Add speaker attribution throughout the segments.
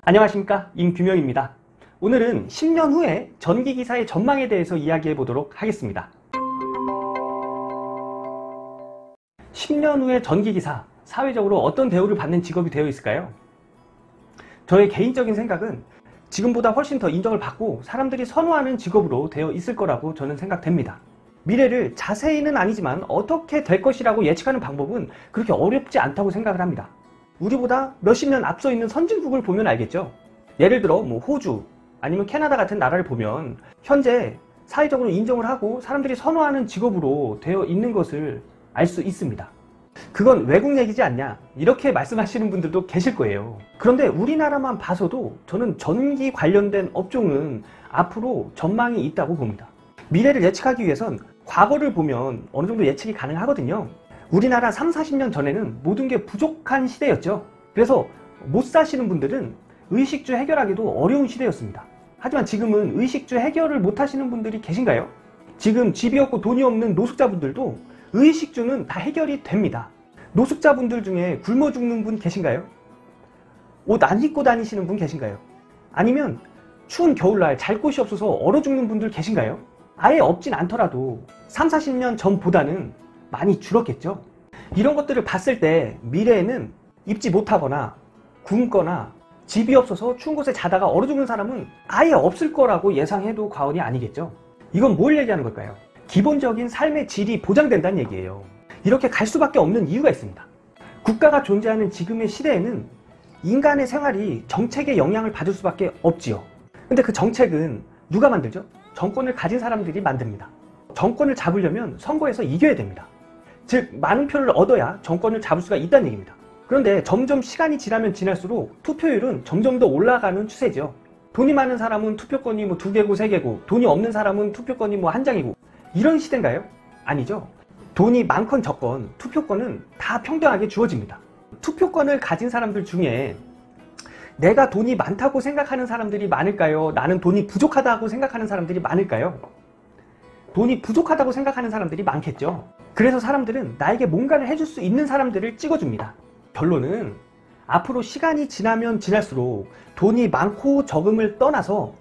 Speaker 1: 안녕하십니까, 임규명입니다. 오늘은 10년 후에 전기기사의 전망에 대해서 이야기해 보도록 하겠습니다. 10년 후에 전기기사, 사회적으로 어떤 대우를 받는 직업이 되어 있을까요? 저의 개인적인 생각은 지금보다 훨씬 더 인정을 받고 사람들이 선호하는 직업으로 되어 있을 거라고 저는 생각됩니다. 미래를 자세히는 아니지만 어떻게 될 것이라고 예측하는 방법은 그렇게 어렵지 않다고 생각을 합니다. 우리보다 몇십 년 앞서 있는 선진국을 보면 알겠죠. 예를 들어 호주 아니면 캐나다 같은 나라를 보면 현재 사회적으로 인정을 하고 사람들이 선호하는 직업으로 되어 있는 것을 알 수 있습니다. 그건 외국 얘기지 않냐, 이렇게 말씀하시는 분들도 계실 거예요. 그런데 우리나라만 봐서도 저는 전기 관련된 업종은 앞으로 전망이 있다고 봅니다. 미래를 예측하기 위해선 과거를 보면 어느 정도 예측이 가능하거든요. 우리나라 30-40년 전에는 모든 게 부족한 시대였죠. 그래서 못 사시는 분들은 의식주 해결하기도 어려운 시대였습니다. 하지만 지금은 의식주 해결을 못 하시는 분들이 계신가요? 지금 집이 없고 돈이 없는 노숙자분들도 의식주는 다 해결이 됩니다. 노숙자분들 중에 굶어 죽는 분 계신가요? 옷 안 입고 다니시는 분 계신가요? 아니면 추운 겨울날 잘 곳이 없어서 얼어 죽는 분들 계신가요? 아예 없진 않더라도 30-40년 전보다는 많이 줄었겠죠. 이런 것들을 봤을 때 미래에는 입지 못하거나 굶거나 집이 없어서 추운 곳에 자다가 얼어 죽는 사람은 아예 없을 거라고 예상해도 과언이 아니겠죠. 이건 뭘 얘기하는 걸까요? 기본적인 삶의 질이 보장된다는 얘기예요. 이렇게 갈 수밖에 없는 이유가 있습니다. 국가가 존재하는 지금의 시대에는 인간의 생활이 정책의 영향을 받을 수밖에 없지요. 근데 그 정책은 누가 만들죠? 정권을 가진 사람들이 만듭니다. 정권을 잡으려면 선거에서 이겨야 됩니다. 즉 많은 표를 얻어야 정권을 잡을 수가 있다는 얘기입니다. 그런데 점점 시간이 지나면 지날수록 투표율은 점점 더 올라가는 추세죠. 돈이 많은 사람은 투표권이 2개고 3개고 돈이 없는 사람은 투표권이 1장이고 이런 시대인가요? 아니죠. 돈이 많건 적건 투표권은 다 평등하게 주어집니다. 투표권을 가진 사람들 중에 내가 돈이 많다고 생각하는 사람들이 많을까요? 나는 돈이 부족하다고 생각하는 사람들이 많을까요? 돈이 부족하다고 생각하는 사람들이 많겠죠. 그래서 사람들은 나에게 뭔가를 해줄 수 있는 사람들을 찍어줍니다. 결론은 앞으로 시간이 지나면 지날수록 돈이 많고 적음을 떠나서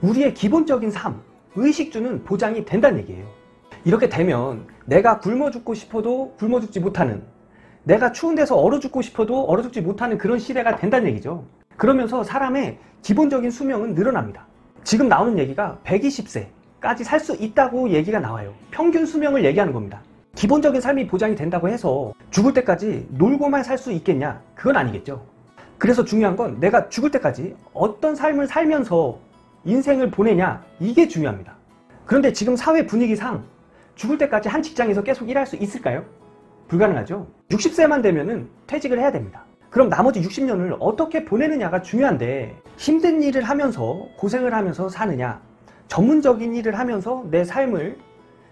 Speaker 1: 우리의 기본적인 삶, 의식주는 보장이 된다는 얘기예요. 이렇게 되면 내가 굶어 죽고 싶어도 굶어 죽지 못하는, 내가 추운 데서 얼어 죽고 싶어도 얼어 죽지 못하는 그런 시대가 된다는 얘기죠. 그러면서 사람의 기본적인 수명은 늘어납니다. 지금 나오는 얘기가 120세까지 살 수 있다고 얘기가 나와요. 평균 수명을 얘기하는 겁니다. 기본적인 삶이 보장이 된다고 해서 죽을 때까지 놀고만 살 수 있겠냐? 그건 아니겠죠. 그래서 중요한 건 내가 죽을 때까지 어떤 삶을 살면서 인생을 보내냐, 이게 중요합니다. 그런데 지금 사회 분위기상 죽을 때까지 한 직장에서 계속 일할 수 있을까요? 불가능하죠. 60세만 되면은 퇴직을 해야 됩니다. 그럼 나머지 60년을 어떻게 보내느냐가 중요한데, 힘든 일을 하면서 고생을 하면서 사느냐, 전문적인 일을 하면서 내 삶을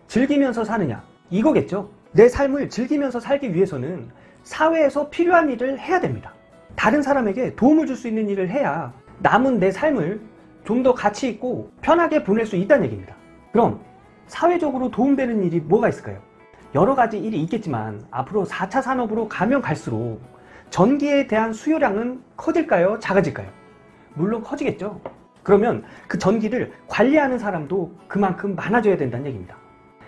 Speaker 1: 즐기면서 사느냐, 이거겠죠. 내 삶을 즐기면서 살기 위해서는 사회에서 필요한 일을 해야 됩니다. 다른 사람에게 도움을 줄 수 있는 일을 해야 남은 내 삶을 좀 더 가치 있고 편하게 보낼 수 있다는 얘기입니다. 그럼 사회적으로 도움되는 일이 뭐가 있을까요? 여러 가지 일이 있겠지만 앞으로 4차 산업으로 가면 갈수록 전기에 대한 수요량은 커질까요? 작아질까요? 물론 커지겠죠. 그러면 그 전기를 관리하는 사람도 그만큼 많아져야 된다는 얘기입니다.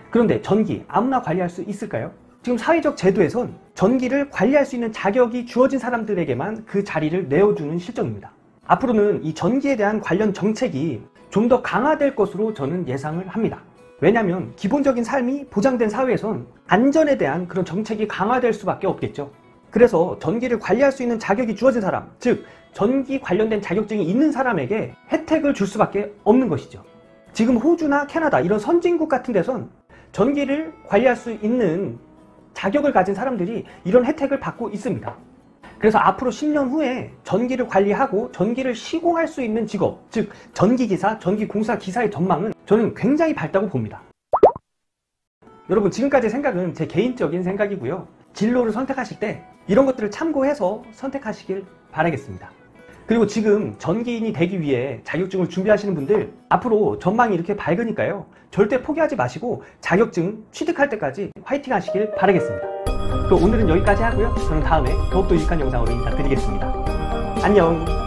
Speaker 1: 그런데 전기 아무나 관리할 수 있을까요? 지금 사회적 제도에선 전기를 관리할 수 있는 자격이 주어진 사람들에게만 그 자리를 내어주는 실정입니다. 앞으로는 이 전기에 대한 관련 정책이 좀 더 강화될 것으로 저는 예상을 합니다. 왜냐하면 기본적인 삶이 보장된 사회에선 안전에 대한 그런 정책이 강화될 수밖에 없겠죠. 그래서 전기를 관리할 수 있는 자격이 주어진 사람, 즉 전기 관련된 자격증이 있는 사람에게 혜택을 줄 수밖에 없는 것이죠. 지금 호주나 캐나다 이런 선진국 같은 데선 전기를 관리할 수 있는 자격을 가진 사람들이 이런 혜택을 받고 있습니다. 그래서 앞으로 10년 후에 전기를 관리하고 전기를 시공할 수 있는 직업, 즉 전기기사, 전기공사 기사의 전망은 저는 굉장히 밝다고 봅니다. 여러분, 지금까지의 생각은 제 개인적인 생각이고요. 진로를 선택하실 때 이런 것들을 참고해서 선택하시길 바라겠습니다. 그리고 지금 전기인이 되기 위해 자격증을 준비하시는 분들, 앞으로 전망이 이렇게 밝으니까요, 절대 포기하지 마시고 자격증 취득할 때까지 화이팅 하시길 바라겠습니다. 그럼 오늘은 여기까지 하고요. 저는 다음에 더욱더 유익한 영상으로 인사드리겠습니다. 안녕.